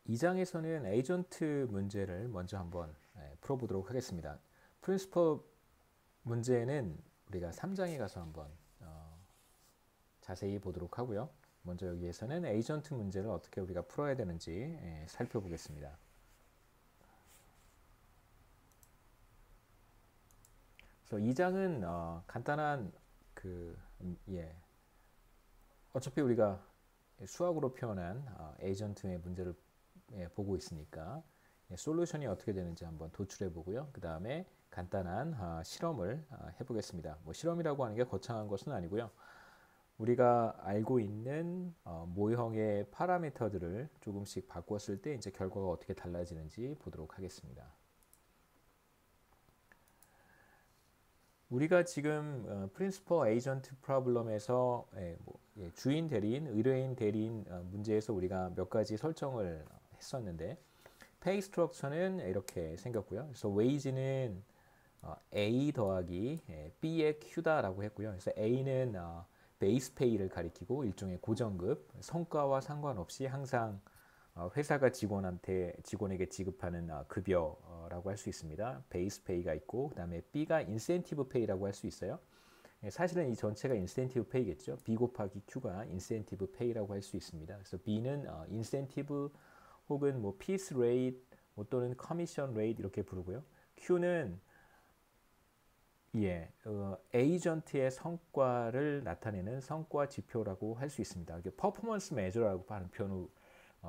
2장에서는 에이전트 문제를 먼저 한번 풀어보도록 하겠습니다. 프린시퍼 문제는 우리가 3장에 가서 한번 자세히 보도록 하고요. 먼저 여기에서는 에이전트 문제를 어떻게 우리가 풀어야 되는지 살펴보겠습니다. 그래서 2장은 간단한 어차피 우리가 수학으로 표현한 에이전트의 문제를 보고 있으니까 솔루션이 어떻게 되는지 한번 도출해 보고요. 그 다음에 간단한 실험을 해보겠습니다. 뭐 실험이라고 하는 게 거창한 것은 아니고요. 우리가 알고 있는 모형의 파라미터들을 조금씩 바꿨을 때 이제 결과가 어떻게 달라지는지 보도록 하겠습니다. 우리가 지금 프린시퍼 에이전트 프로블럼에서 주인 대리인, 의뢰인 대리인 문제에서 우리가 몇 가지 설정을 했었는데 페이 스트럭처는 이렇게 생겼고요. 그래서 웨이지는 A 더하기 B의 Q다라고 했고요. 그래서 A는 베이스 페이를 가리키고 일종의 고정급, 성과와 상관없이 항상 회사가 직원에게 지급하는 급여라고 할 수 있습니다. 베이스 페이가 있고 그다음에 B가 인센티브 페이라고 할 수 있어요. 사실은 이 전체가 인센티브 페이겠죠. B 곱하기 Q가 인센티브 페이라고 할 수 있습니다. 그래서 B는 인센티브 혹은 뭐 피스 레이트 또는 커미션 레이트 이렇게 부르고요. Q는 에이전트의 성과를 나타내는 성과 지표라고 할 수 있습니다. 이게 퍼포먼스 메저라고 하는 표현을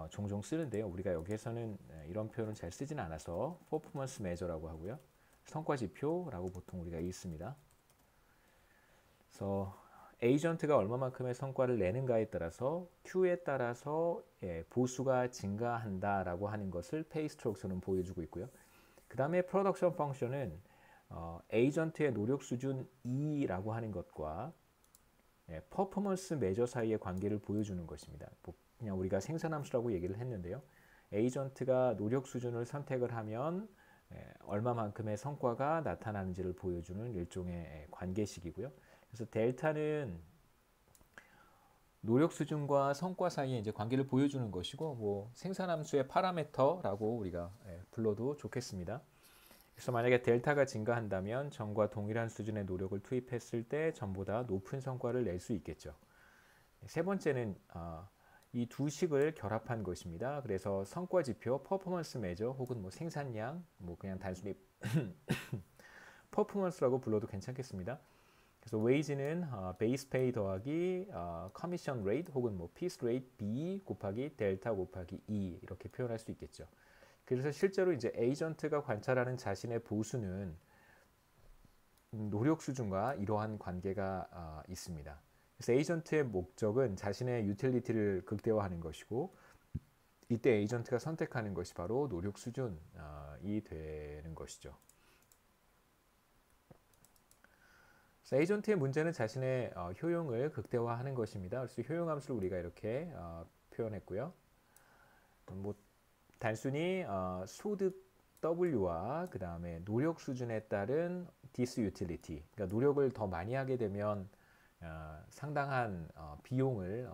종종 쓰는데요. 우리가 여기에서는 이런 표현을 잘 쓰진 않아서 퍼포먼스 메저라고 하고요. 성과 지표라고 보통 우리가 읽습니다. 그래서 에이전트가 얼마만큼의 성과를 내는가에 따라서 Q에 따라서 보수가 증가한다라고 하는 것을 페이 스트로크처럼 보여주고 있고요. 그 다음에 프로덕션 펑션은 에이전트의 노력 수준 E라고 하는 것과 퍼포먼스 메저 사이의 관계를 보여주는 것입니다. 그냥 우리가 생산함수라고 얘기를 했는데요. 에이전트가 노력 수준을 선택을 하면 얼마만큼의 성과가 나타나는지를 보여주는 일종의 관계식이고요. 그래서 델타는 노력 수준과 성과 사이의 이제 관계를 보여주는 것이고, 뭐 생산함수의 파라미터라고 우리가 불러도 좋겠습니다. 그래서 만약에 델타가 증가한다면 전과 동일한 수준의 노력을 투입했을 때 전보다 높은 성과를 낼 수 있겠죠. 세 번째는 이 두 식을 결합한 것입니다. 그래서 성과 지표, 퍼포먼스 메저 혹은 뭐 생산량, 뭐 그냥 단순히 퍼포먼스라고 불러도 괜찮겠습니다. 그래서 웨이지는 베이스 페이 더하기 커미션 레이트 혹은 뭐 피스 레이트 B 곱하기 델타 곱하기 E 이렇게 표현할 수 있겠죠. 그래서 실제로 이제 에이전트가 관찰하는 자신의 보수는 노력 수준과 이러한 관계가 있습니다. 그래서 에이전트의 목적은 자신의 유틸리티를 극대화하는 것이고 이때 에이전트가 선택하는 것이 바로 노력 수준이 되는 것이죠. 그래서 에이전트의 문제는 자신의 효용을 극대화하는 것입니다. 그래서 효용함수를 우리가 이렇게 표현했고요. 뭐 단순히 소득 W와 그 다음에 노력 수준에 따른 디스유틸리티, 그러니까 노력을 더 많이 하게 되면 상당한 비용을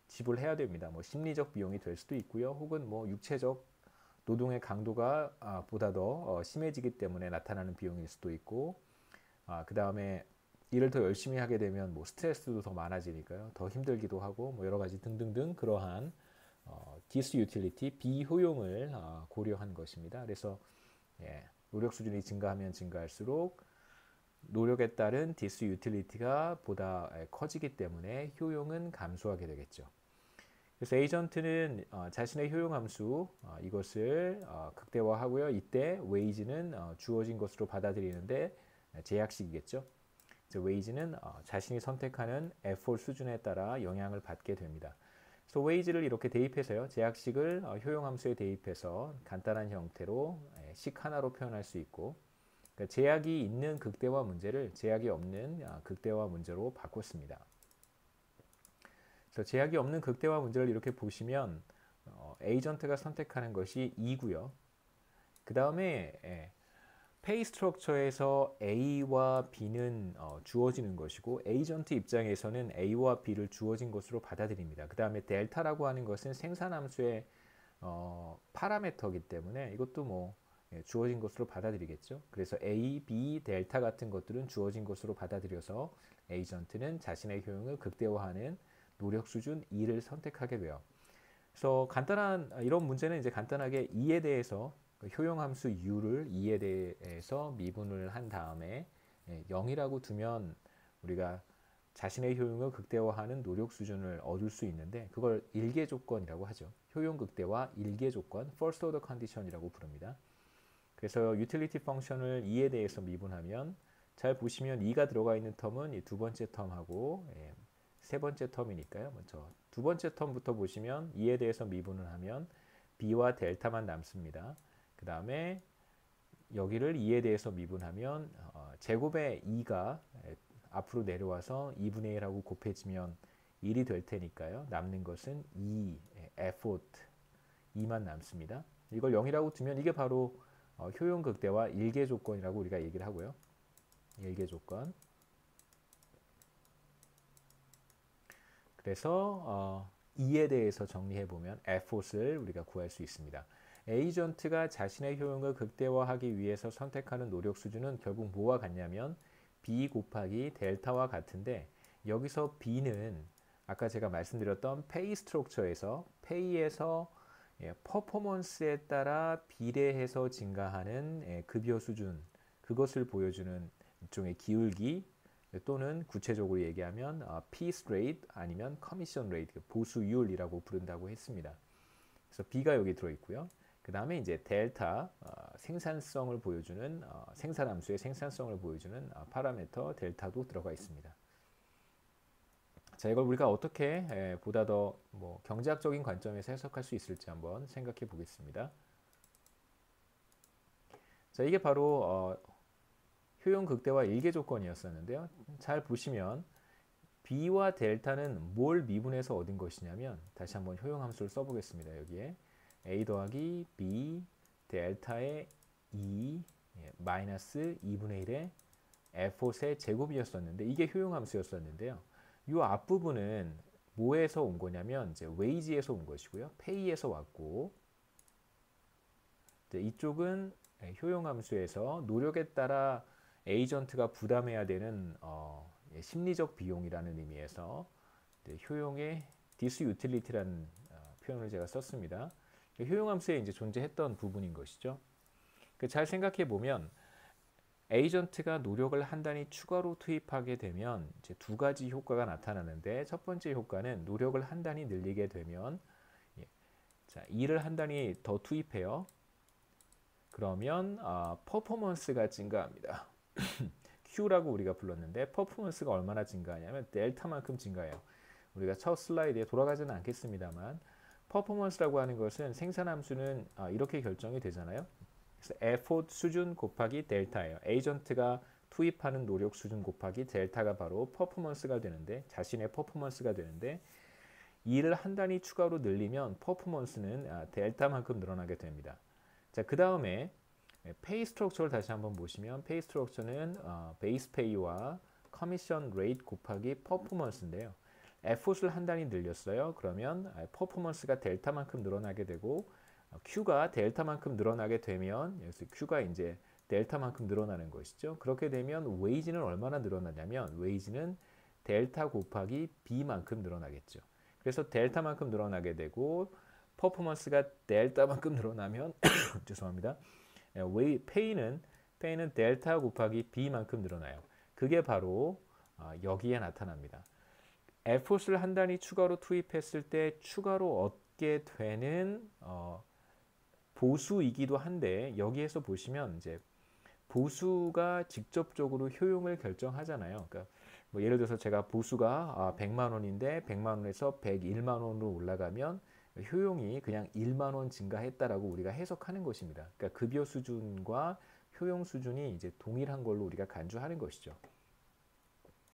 지불해야 됩니다. 뭐 심리적 비용이 될 수도 있고요. 혹은 뭐 육체적 노동의 강도가 보다 더 심해지기 때문에 나타나는 비용일 수도 있고, 그 다음에 일을 더 열심히 하게 되면 뭐 스트레스도 더 많아지니까요. 더 힘들기도 하고 뭐 여러 가지 등등등 그러한 디스유틸리티 비효용을 고려한 것입니다. 그래서 노력 수준이 증가하면 증가할수록 노력에 따른 디스유틸리티가 보다 커지기 때문에 효용은 감소하게 되겠죠. 그래서 에이전트는 자신의 효용함수 이것을 극대화하고요. 이때 웨이지는 주어진 것으로 받아들이는데 제약식이겠죠. 웨이지는 자신이 선택하는 에포트 수준에 따라 영향을 받게 됩니다. 그래서 웨이지를 이렇게 대입해서요. 제약식을 효용함수에 대입해서 간단한 형태로 식 하나로 표현할 수 있고, 그러니까 제약이 있는 극대화 문제를 제약이 없는 극대화 문제로 바꿨습니다. 그래서 제약이 없는 극대화 문제를 이렇게 보시면 에이전트가 선택하는 것이 E고요. 그 다음에 페이 스트럭처에서 A와 B는 주어지는 것이고 에이전트 입장에서는 A와 B를 주어진 것으로 받아들입니다. 그 다음에 델타라고 하는 것은 생산함수의 파라메터이기 때문에 이것도 뭐 주어진 것으로 받아들이겠죠. 그래서 A, B, 델타 같은 것들은 주어진 것으로 받아들여서 에이전트는 자신의 효용을 극대화하는 노력 수준 E를 선택하게 돼요. 그래서 간단한 이런 문제는 이제 간단하게 E에 대해서 효용함수 U를 E에 대해서 미분을 한 다음에 0이라고 두면 우리가 자신의 효용을 극대화하는 노력 수준을 얻을 수 있는데 그걸 일계 조건이라고 하죠. 효용 극대화 일계 조건, first order condition이라고 부릅니다. 그래서 유틸리티 펑션을 2에 대해서 미분하면 잘 보시면 2가 들어가 있는 텀은 이 두 번째 텀하고 세 번째 텀이니까요. 먼저 두 번째 텀부터 보시면 2에 대해서 미분을 하면 B와 델타만 남습니다. 그 다음에 여기를 2에 대해서 미분하면 제곱의 2가 앞으로 내려와서 2분의 1하고 곱해지면 1이 될 테니까요. 남는 것은 2, F 2만 남습니다. 이걸 0이라고 두면 이게 바로 효용 극대화 일계 조건이라고 우리가 얘기를 하고요. 일계 조건. 그래서 2에 대해서 정리해 보면 F를 우리가 구할 수 있습니다. 에이전트가 자신의 효용을 극대화하기 위해서 선택하는 노력 수준은 결국 뭐와 같냐면 B 곱하기 델타와 같은데 여기서 B는 아까 제가 말씀드렸던 페이 스트럭처에서 페이에서 퍼포먼스에 따라 비례해서 증가하는 급여 수준 그것을 보여주는 일종의 기울기 또는 구체적으로 얘기하면 피스 레이트 아니면 커미션 레이트 보수율이라고 부른다고 했습니다. 그래서 B가 여기 들어있고요. 그 다음에 이제 델타 생산성을 보여주는 생산함수의 생산성을 보여주는 파라미터 델타도 들어가 있습니다. 자, 이걸 우리가 어떻게 보다 더 뭐 경제학적인 관점에서 해석할 수 있을지 한번 생각해 보겠습니다. 자, 이게 바로 효용 극대화 일계 조건이었었는데요. 잘 보시면 B와 델타는 뭘 미분해서 얻은 것이냐면 다시 한번 효용 함수를 써보겠습니다. 여기에 A 더하기 B 델타의 2 마이너스 2분의 1의 F5의 제곱이었었는데 이게 효용 함수였었는데요. 이 앞부분은 뭐에서 온 거냐면 이제 wage에서 온 것이고요. pay에서 왔고 이쪽은 효용 함수에서 노력에 따라 에이전트가 부담해야 되는 심리적 비용이라는 의미에서 효용의 디스유틸리티라는 표현을 제가 썼습니다. 효용 함수에 이제 존재했던 부분인 것이죠. 잘 생각해 보면 에이전트가 노력을 한 단위 추가로 투입하게 되면 이제 두 가지 효과가 나타나는데 첫 번째 효과는 노력을 한 단위 늘리게 되면 자, 일을 한 단위 더 투입해요. 그러면 퍼포먼스가 증가합니다. Q라고 우리가 불렀는데 퍼포먼스가 얼마나 증가하냐면 델타만큼 증가해요. 우리가 첫 슬라이드에 돌아가지는 않겠습니다만 퍼포먼스라고 하는 것은 생산함수는 이렇게 결정이 되잖아요. 그래서 effort 수준 곱하기 델타예요. 에이전트가 투입하는 노력 수준 곱하기 델타가 바로 퍼포먼스가 되는데 자신의 퍼포먼스가 되는데 일을 한 단위 추가로 늘리면 퍼포먼스는 델타만큼 늘어나게 됩니다. 자, 그 다음에 페이 스트럭처를 다시 한번 보시면 페이 스트럭처는 베이스 페이와 커미션 레이트 곱하기 퍼포먼스인데요. 에포트를 한 단위 늘렸어요. 그러면 퍼포먼스가 델타만큼 늘어나게 되고 Q가 델타만큼 늘어나게 되면 여기서 Q가 이제 델타만큼 늘어나는 것이죠. 그렇게 되면 웨이지는 얼마나 늘어나냐면 웨이지는 델타 곱하기 B만큼 늘어나겠죠. 그래서 델타만큼 늘어나게 되고 퍼포먼스가 델타만큼 늘어나면 죄송합니다. 페이는 델타 곱하기 B만큼 늘어나요. 그게 바로 여기에 나타납니다. 에포트를 한 단위 추가로 투입했을 때 추가로 얻게 되는 보수이기도 한데 여기에서 보시면 이제 보수가 직접적으로 효용을 결정하잖아요. 그러니까 뭐 예를 들어서 제가 보수가 100만 원인데 100만 원에서 101만 원으로 올라가면 효용이 그냥 1만 원 증가했다라고 우리가 해석하는 것입니다. 그러니까 급여 수준과 효용 수준이 이제 동일한 걸로 우리가 간주하는 것이죠.